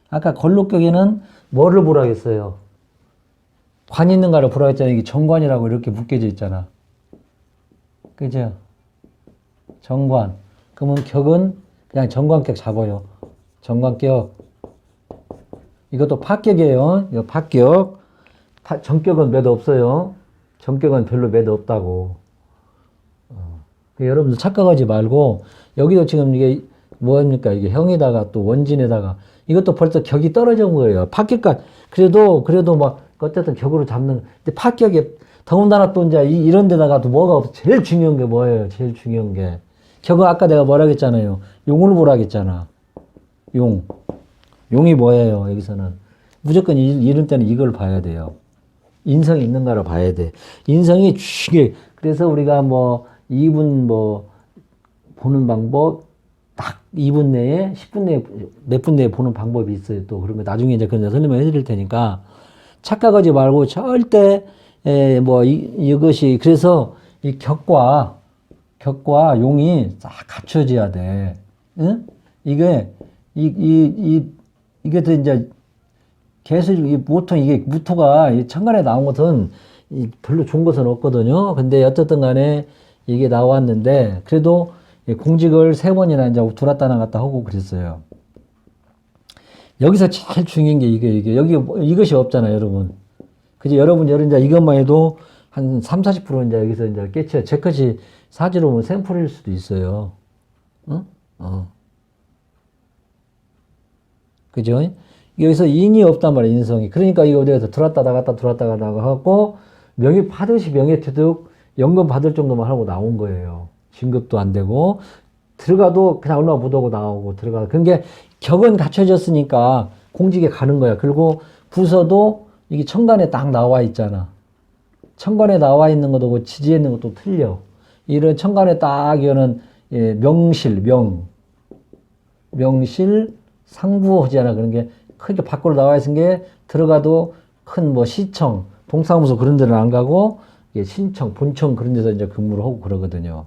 아까 걸록격에는 뭐를 보라고 했어요? 관 있는가를 보라고 했잖아. 이게 정관이라고 이렇게 묶여져 있잖아. 그죠? 정관. 그러면 격은 그냥 정관격 잡아요. 정관격. 이것도 파격이에요. 이거 파격. 정격은 몇 없어요. 정격은 별로 몇 없다고. 여러분들 착각하지 말고, 여기도 지금 이게 뭐합니까? 이게 형에다가 또 원진에다가, 이것도 벌써 격이 떨어진 거예요. 파격까지. 그래도 막, 어쨌든 격으로 잡는, 근데 파격에, 더군다나 또 이제 이런 데다가 또 뭐가 없어. 제일 중요한 게 뭐예요? 제일 중요한 게. 격은 아까 내가 뭐라 했잖아요. 용을 보라 했잖아. 용. 용이 뭐예요? 여기서는. 무조건 이런 때는 이걸 봐야 돼요. 인성이 있는가를 봐야 돼. 인성이 쥐게. 그래서 우리가 뭐 2분 뭐 보는 방법 딱 2분 내에 10분 내에 몇 분 내에 보는 방법이 있어요. 또 그런 거 나중에 이제 그런 설명해 드릴 테니까 착각하지 말고 절대 뭐 이것이 그래서 이 격과 용이 싹 갖춰져야 돼. 응? 이게 이게 또 이제 계속 보통 이게 무토가 천간에 나온 것은 별로 좋은 것은 없거든요. 근데 어쨌든 간에 이게 나왔는데 그래도 공직을 3번이나 이제 들었다 나갔다 하고 그랬어요. 여기서 제일 중요한 게 이게 여기 이것이 없잖아요, 여러분. 그죠? 여러분 이제 이것만 해도 한 30-40% 이제 여기서 이제 깨쳐요. 제 것이 사지로 보면 샘플일 수도 있어요. 응? 그죠? 여기서 인이 없단 말이에요, 인성이. 그러니까 이거 어디에서 들었다 나갔다 하고, 명의 받으시 명예퇴득, 연금 받을 정도만 하고 나온 거예요. 진급도 안 되고, 들어가도 그냥 얼마 못 하고 나오고, 그게 격은 갖춰졌으니까 공직에 가는 거야. 그리고 부서도 이게 천간에 딱 나와 있잖아. 천간에 나와 있는 것도 지지에 있는 것도 틀려. 이런 천간에 딱 이거는 명실, 상부호지잖아. 그런 게 크게 밖으로 나와 있는 게 들어가도 큰 뭐 시청, 동사무소 그런 데는 안 가고 신청, 본청 그런 데서 이제 근무를 하고 그러거든요.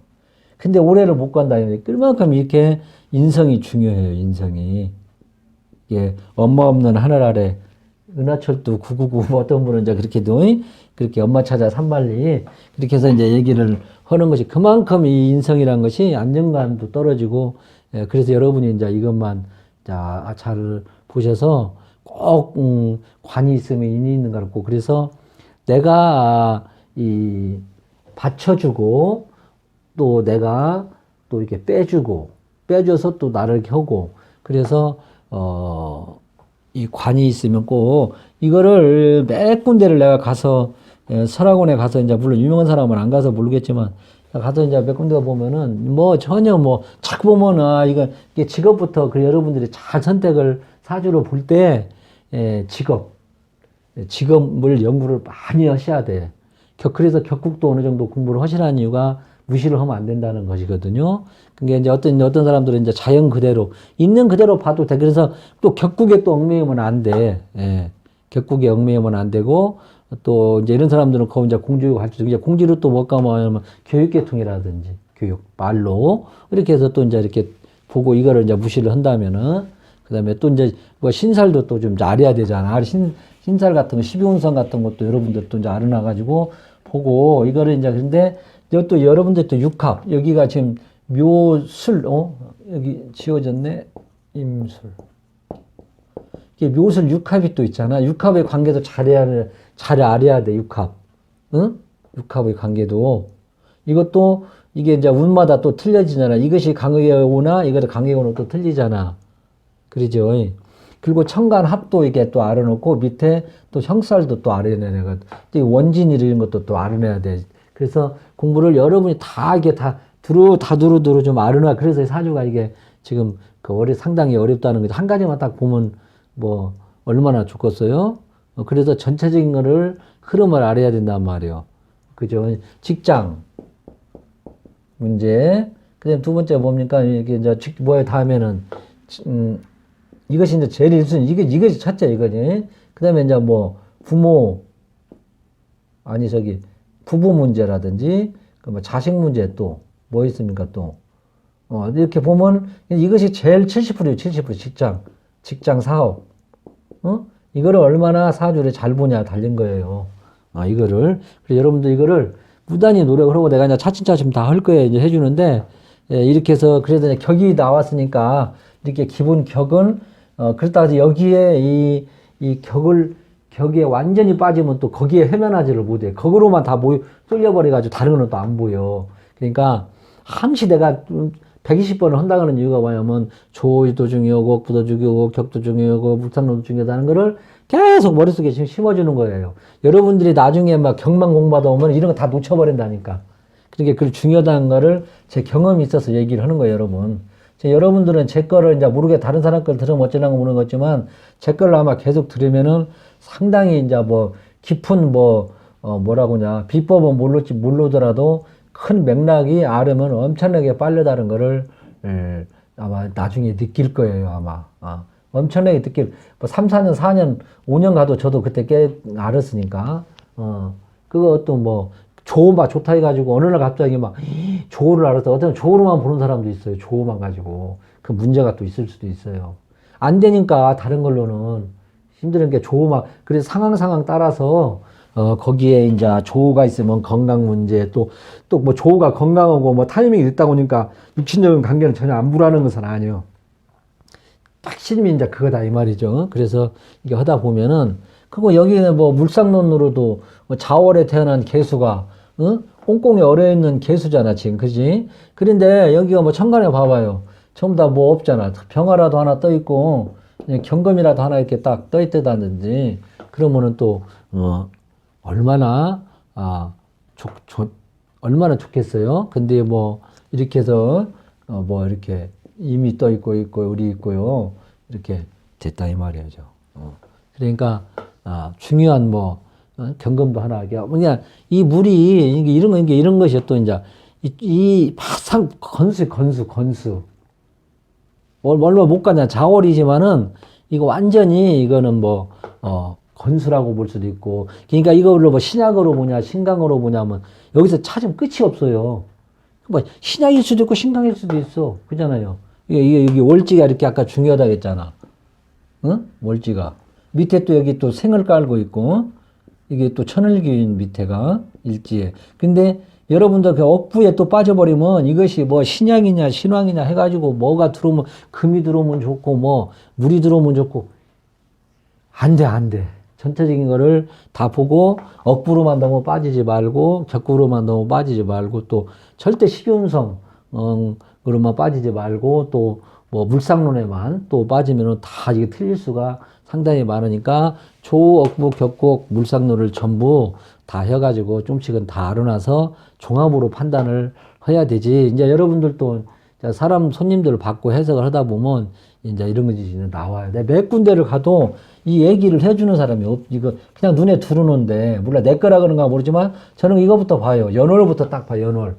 근데 올해를 못 간다. 그만큼 이렇게 인성이 중요해요. 인성이. 예, 엄마 없는 하늘 아래 은하철도 999 뭐 어떤 분은 이제 그렇게 엄마 찾아 산만리 그렇게 해서 이제 얘기를 하는 것이 그만큼 이 인성이란 것이 안정감도 떨어지고 그래서 여러분이 이제 이것만 잘 보셔서 꼭 관이 있으면 인이 있는 거 같고 그래서 내가 이 받쳐주고 또 내가 또 이렇게 빼줘서 또 나를 켜고 그래서 이 관이 있으면 꼭 이거를 몇 군데를 내가 가서 설학원에 가서 이제 물론 유명한 사람은 안 가서 모르겠지만 가서 이제 몇 군데 보면은 뭐 전혀 뭐 착 보면은 이게 직업부터 그 여러분들이 잘 선택을 사주로 볼 때 직업을 연구를 많이 하셔야 돼. 그래서 격국도 어느 정도 공부를 하시라는 이유가 무시를 하면 안 된다는 것이거든요. 그게 이제 어떤 사람들은 이제 자연 그대로, 있는 그대로 봐도 돼. 그래서 또 격국에 또 얽매이면 안 돼. 격국에 얽매이면 안 되고, 또 이제 이런 사람들은 거기 이제 공주로 갈 수, 이제 공주로 또 못 가면 교육계통이라든지, 말로. 이렇게 해서 또 이제 이렇게 보고 이거를 이제 무시를 한다면은, 그 다음에 또 이제 뭐 신살도 또 좀 알아야 되잖아. 신살 같은 거, 12운성 같은 것도 여러분들 또 이제 알아놔가지고 보고, 이거를 이제 근데 또 여러분들 또 육합, 여기가 지금 묘술, 여기 지워졌네. 임술. 이게 묘술 육합이 또 있잖아. 육합의 관계도 잘 알아야 돼, 육합. 응? 육합의 관계도. 이것도 이게 이제 운마다 또 틀려지잖아. 이것이 강하게 오나, 이것도 강하게 오나 또 틀리잖아. 그러죠. 그리고 천간 합도 이게 또 알아놓고 밑에 또 형살도 또 알아내야 돼. 원진 이런 것도 또 알아내야 돼. 그래서 공부를 여러분이 다 이게 다 두루두루 좀 알아놔. 그래서 사주가 이게 지금 상당히 어렵다는 거죠. 한 가지만 딱 보면 뭐 얼마나 좋겠어요. 그래서 전체적인 거를 흐름을 알아야 된단 말이에요. 그죠? 직장 문제. 그다음 두 번째 뭡니까? 이게 이제 뭐에 다음에는 이것이 이제 제일 1순위. 이것이 첫째 이거지. 그다음에 이제 뭐 부부 문제라든지 뭐 자식 문제 또 뭐 있습니까 또 이렇게 보면 이것이 제일 70%예요. 70% 직장 사업 이거를 얼마나 사주를 잘 보냐 달린 거예요. 이거를 그래서 여러분들 이거를 무단히 노력을 하고 내가 이제 차츰차츰 다 할 거예요. 이제 해주는데 예, 이렇게 해서 그래도 이제 격이 나왔으니까 이렇게 기본 격은 그렇다고 해서 여기에 이 격에 완전히 빠지면 또 거기에 헤매나지를 못해. 격으로만 다 쏠려버려가지고 다른 거는 또 안 보여. 그러니까 항시 내가 120번을 한다는 이유가 뭐냐면 조도 중요하고 억부도 중요하고 격도 중요하고 물상론도 중요하다는 거를 계속 머릿속에 지금 심어주는 거예요. 여러분들이 나중에 막 격만 공부하다 보면 이런 거 다 놓쳐버린다니까. 그러니까 그 중요하다는 거를 제 경험이 있어서 얘기를 하는 거예요, 여러분. 여러분들은 제 거를 이제 모르게 다른 사람 걸 들으면 어쩌라고 모르는 거지만 제 거를 아마 계속 들으면은 상당히 이제 뭐 깊은 뭐라고냐 비법은 모르더라도 큰 맥락이 알으면 엄청나게 빠르다는 거를 아마 나중에 느낄 거예요, 아마. 엄청나게 뭐 3, 4년, 4년, 5년 가도 저도 그때 알았으니까. 그거 또 뭐 조가 좋다 해가지고 어느 날 갑자기 막 조를 알아서 어떤 조로만 보는 사람도 있어요. 조만 가지고. 그 문제가 또 있을 수도 있어요. 안 되니까 다른 걸로는 힘드는 게 그래서 상황 따라서 거기에 이제 조가 있으면 건강 문제 또 뭐 조가 건강하고 뭐 타이밍이 있다 보니까 육신적인 관계는 전혀 안 불하는 것은 아니에요. 확실히 이제 그거다 이 말이죠. 그래서 이게 하다 보면은 그거 여기는 뭐 물상론으로도 뭐 자월에 태어난 개수가 꽁꽁이 얼어있는 개수잖아 지금 그지? 그런데 여기가 뭐 천간에 봐봐요. 전부 다 뭐 없잖아. 병화라도 하나 떠 있고 경금이라도 하나 이렇게 딱 떠 있다든지 그러면은 또 얼마나 얼마나 좋겠어요. 근데 뭐 이렇게 해서 뭐 이렇게 이미 떠 있고 우리 있고요. 이렇게 됐다 이 말이죠. 그러니까 중요한 경금도 하나 하게 하고 그냥 이 물이 이런 것이 또 이제 이 바상 건수 얼마 못 가냐 자월이지만은 이거 완전히 이거는 건수라고 볼 수도 있고 그러니까 이거를 뭐 신약으로 보냐 신강으로 보냐면 여기서 찾으면 끝이 없어요. 뭐 신약일 수도 있고 신강일 수도 있어 그잖아요. 이게 월지가 이렇게 아까 중요하다 했잖아. 응? 월지가 밑에 또 여기 또 생을 깔고 있고 이게 또 천을기인 밑에가 일지에. 근데 여러분들 그 억부에 또 빠져버리면 이것이 뭐 신약이냐 신왕이냐 해가지고 뭐가 들어오면 금이 들어오면 좋고 뭐 물이 들어오면 좋고 안 돼. 전체적인 거를 다 보고 억부로만 너무 빠지지 말고 격구로만 너무 빠지지 말고 또 절대 식윤성 으로만 빠지지 말고 또 뭐 물상론에만 또 빠지면은 다 이게 틀릴 수가 상당히 많으니까 조, 억부, 격국, 물상론을 전부 다 해가지고 좀씩은 다 알아놔서 종합으로 판단을 해야 되지. 이제 여러분들도 사람 손님들을 받고 해석을 하다 보면 이제 이런 것이 나와요. 내가 몇 군데를 가도 이 얘기를 해주는 사람이 이거 그냥 눈에 들어오는데 몰라 내 거라 그런가 모르지만 저는 이거부터 봐요. 연월부터 딱 봐요. 연월.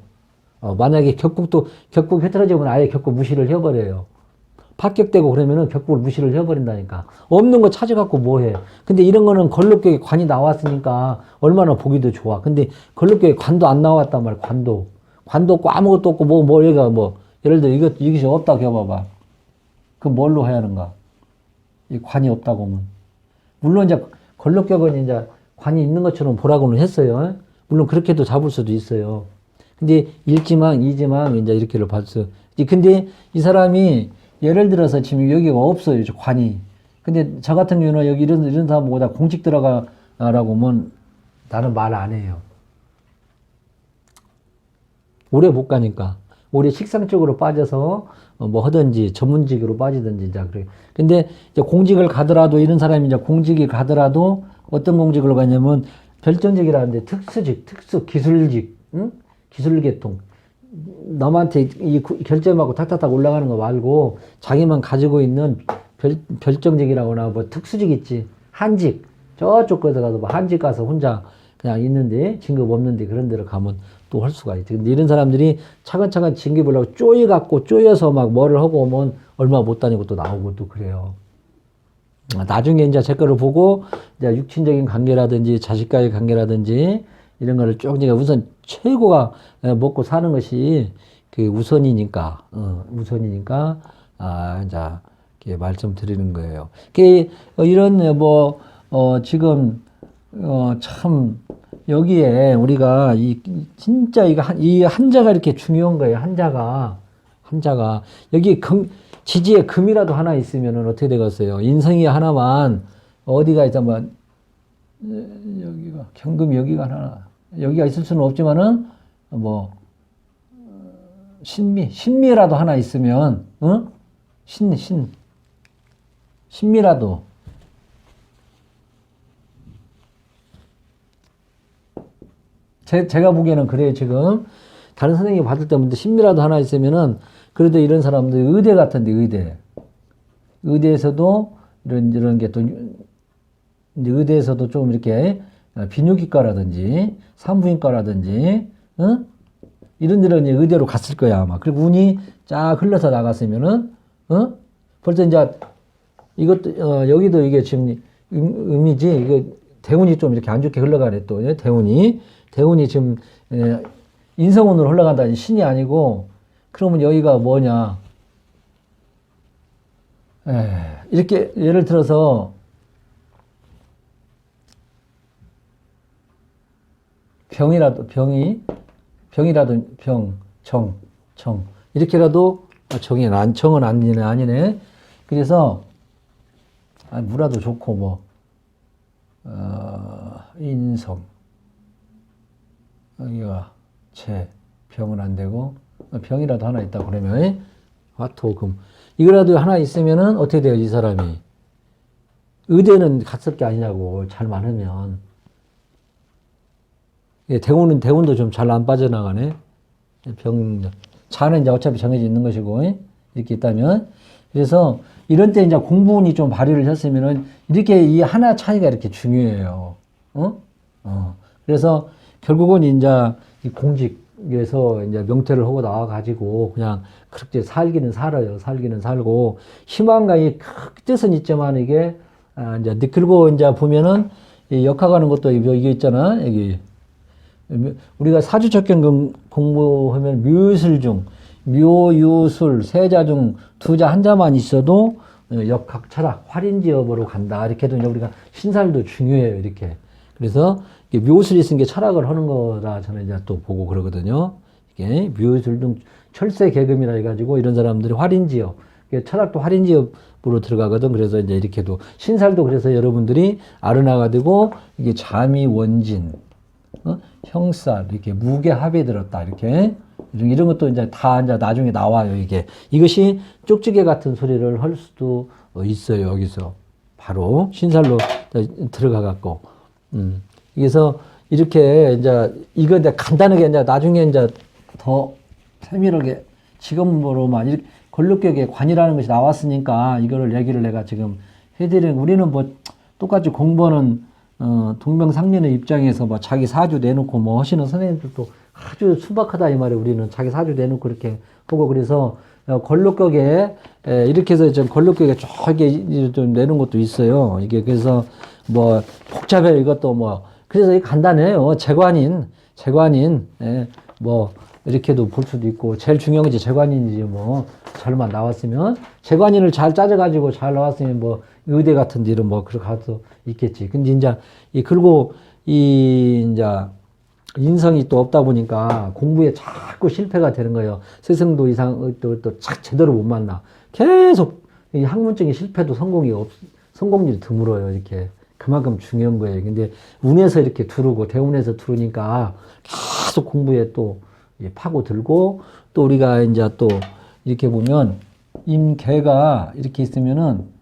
만약에 격국 흐트러지면 아예 격국 무시를 해버려요. 합격되고 그러면은 격국을 무시를 해버린다니까. 없는 거 찾아갖고 뭐해. 근데 이런 거는 걸록격에 관이 나왔으니까 얼마나 보기도 좋아. 근데 걸록격에 관도 안 나왔단 말이야. 관도 없고 아무것도 없고 얘가 예를 들어 이것이 없다고 해봐봐. 그럼 뭘로 해야 하는가? 이 관이 없다고 하면. 물론 이제 걸록격은 이제 관이 있는 것처럼 보라고는 했어요. 물론 그렇게도 잡을 수도 있어요. 근데 일지망, 이지망 이제 이렇게를 봤어. 근데 이 사람이 예를 들어서 지금 여기가 없어요, 관이. 근데 저 같은 경우는 여기 이런 사람 보고 다 공직 들어가라고 하면 나는 말 안 해요. 오래 못 가니까. 오래 식상 쪽으로 빠져서 뭐 하든지 전문직으로 빠지든지 이제 그래. 근데 이제 공직을 가더라도 이런 사람이 이제 공직이 가더라도 어떤 공직을 가냐면 별정직이라는데 특수직, 기술직, 응? 기술계통. 남한테 이 결점하고 탁탁탁 올라가는 거 말고 자기만 가지고 있는 별정직이라거나 뭐 특수직 있지. 한직. 저쪽 거서 가서 뭐 한직 가서 혼자 그냥 있는데 진급 없는데 그런 데로 가면 또 할 수가 있지. 근데 이런 사람들이 차근차근 진급을 하고 쪼여서 막 뭐를 하고 오면 얼마 못 다니고 또 나오고 또 그래요. 나중에 이제 제 거를 보고 이제 육친적인 관계라든지 자식과의 관계라든지 이런 거를 쭉 제가 우선 최고가 먹고 사는 것이 그 우선이니까, 이제 말씀드리는 거예요. 이런 지금 참 여기에 우리가 진짜 이 한자가 이렇게 중요한 거예요. 한자가 한자가 여기 지지에 금이라도 하나 있으면은 어떻게 되겠어요? 인성이 하나만 어디가 있다면 여기가 경금 여기가 하나 여기가 있을 수는 없지만은 뭐 신미라도 하나 있으면 신미라도 제가 보기에는 그래요. 지금 다른 선생님이 받을 때문에 신미라도 하나 있으면은 그래도 이런 사람들 의대 같은데 의대에서도 이런 게 또 의대에서도 좀 이렇게 비뇨기과라든지 산부인과라든지 이런 데는 의대로 갔을 거야 아마. 그리고 운이 쫙 흘러서 나갔으면은 벌써 이제 이것도 여기도 이게 지금 음이지 이거 대운이 좀 이렇게 안 좋게 흘러가네 또 대운이 지금 인성운으로 흘러간다니 신이 아니고 그러면 여기가 뭐냐 이렇게 예를 들어서 병이라도 정 이렇게라도 정은 아니네. 그래서 무라도 좋고 뭐 인성 여기가 병은 안 되고 병이라도 하나 있다 그러면 화토금 이거라도 하나 있으면은 어떻게 돼요 이 사람이 의대는 갔을 게 아니냐고 잘 많으면 대운도 좀 잘 안 빠져나가네. 자는 이제 어차피 정해져 있는 것이고, 이렇게 있다면. 그래서 이런 때 이제 공부운이 좀 발휘를 했으면은 이렇게 이 하나 차이가 이렇게 중요해요. 그래서 결국은 이제 이 공직에서 이제 명퇴를 하고 나와가지고 그냥 그렇게 살기는 살아요. 살기는 살고 희망가의 뜻은 있지만 이게, 이제 그리고 이제 보면은 이 역학하는 것도 이게 있잖아. 여기. 우리가 사주척경 공부하면 묘술 묘유술, 세자 중 두자 한자만 있어도 역학, 철학, 활인지업으로 간다. 이렇게 해도 우리가 신살도 중요해요. 이렇게. 그래서 묘술이 쓴 게 철학을 하는 거라 저는 이제 또 보고 그러거든요. 이게 묘술 등 철새 계금이라 해가지고 이런 사람들이 활인지업, 철학도 활인지업으로 들어가거든. 그래서 이제 이렇게도 신살도 그래서 여러분들이 아르나가 되고 이게 잠이 원진, 형살, 이렇게 무게 합에 들었다. 이렇게. 이런 것도 이제 다 이제 나중에 나와요. 이것이 쪽지게 같은 소리를 할 수도 있어요. 여기서. 바로 신살로 들어가 갖고. 그래서 이렇게 이제 이거 이제 간단하게 이제 나중에 이제 더 세밀하게 지금으로만 이렇게 권력격의 관이라는 것이 나왔으니까 이거를 얘기를 내가 지금 해드리는 우리는 뭐 똑같이 공부하는 동명상련의 입장에서 뭐 자기 사주 내놓고 뭐 하시는 선생님들도 아주 순박하다 이 말이에요. 우리는 자기 사주 내놓고 이렇게 하고 그래서 권력격에 이렇게 해서 좀 권력격에 저게 좀 내는 것도 있어요. 이게 그래서 뭐 복잡해요. 이것도 뭐 그래서 간단해요. 재관인 뭐 이렇게도 볼 수도 있고 제일 중요한 게 재관인이지 뭐 잘만 나왔으면 재관인을 잘 짜져가지고 잘 나왔으면 뭐 의대 같은 데는 뭐 그렇게 가서 있겠지. 근데 이제 그리고 이제 인성이 또 없다 보니까 공부에 자꾸 실패가 되는 거예요. 스승도 이상 또 제대로 못 만나. 계속 이 학문적인 실패도 성공률이 드물어요. 이렇게 그만큼 중요한 거예요. 근데 운에서 이렇게 두르고 대운에서 두르니까 계속 공부에 또 파고들고 또 우리가 이제 또 이렇게 보면 임계가 이렇게 있으면은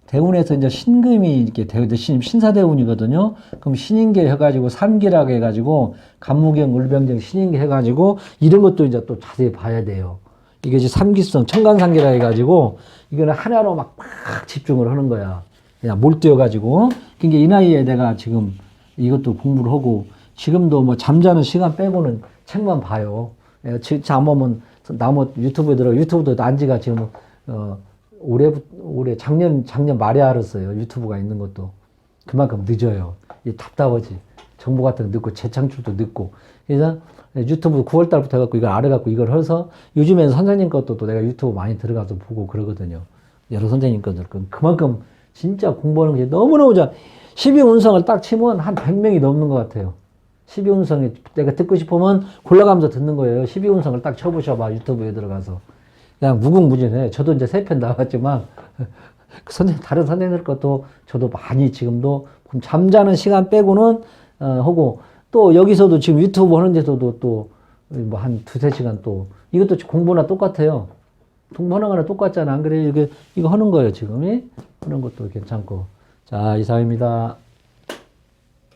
대운에서 이제 신금이 이렇게 신사대운이거든요. 그럼 신인계 해가지고 삼기라고 해가지고 간무경, 울병정, 신인계 해가지고 이런 것도 이제 또 자세히 봐야 돼요. 이게 이제 삼기성, 청간상기라 해가지고 이거는 하나로 막 집중을 하는 거야. 그냥 몰두여가지고. 그러니까 이 나이에 내가 지금 이것도 공부를 하고 지금도 뭐 잠자는 시간 빼고는 책만 봐요. 잠오면 나무 유튜브에 들어가 유튜브도 안지가 지금 올해 작년 말에 알았어요. 유튜브가 있는 것도. 그만큼 늦어요. 답답하지. 정보 같은 거 늦고, 재창출도 늦고. 그래서 유튜브 9월 달부터 해갖고 이걸 알아갖고 이걸 해서 요즘엔 선생님 것도 또 내가 유튜브 많이 들어가서 보고 그러거든요. 여러 선생님 것들. 그만큼 진짜 공부하는 게 너무너무 잘. 12운성을 딱 치면 한 100명이 넘는 것 같아요. 12운성이 내가 듣고 싶으면 골라가면서 듣는 거예요. 12운성을 딱 쳐보셔봐. 유튜브에 들어가서. 그냥 무궁무진해. 저도 이제 3편 나왔지만, 다른 선생님들 것도 저도 많이 지금도 잠자는 시간 빼고는, 하고, 또 여기서도 지금 유튜브 하는 데서도 또, 뭐 한 2~3시간 또, 이것도 공부나 똑같아요. 공부하는 거나 똑같잖아. 안 그래? 이거 하는 거예요, 지금. 하는 것도 괜찮고. 자, 이상입니다.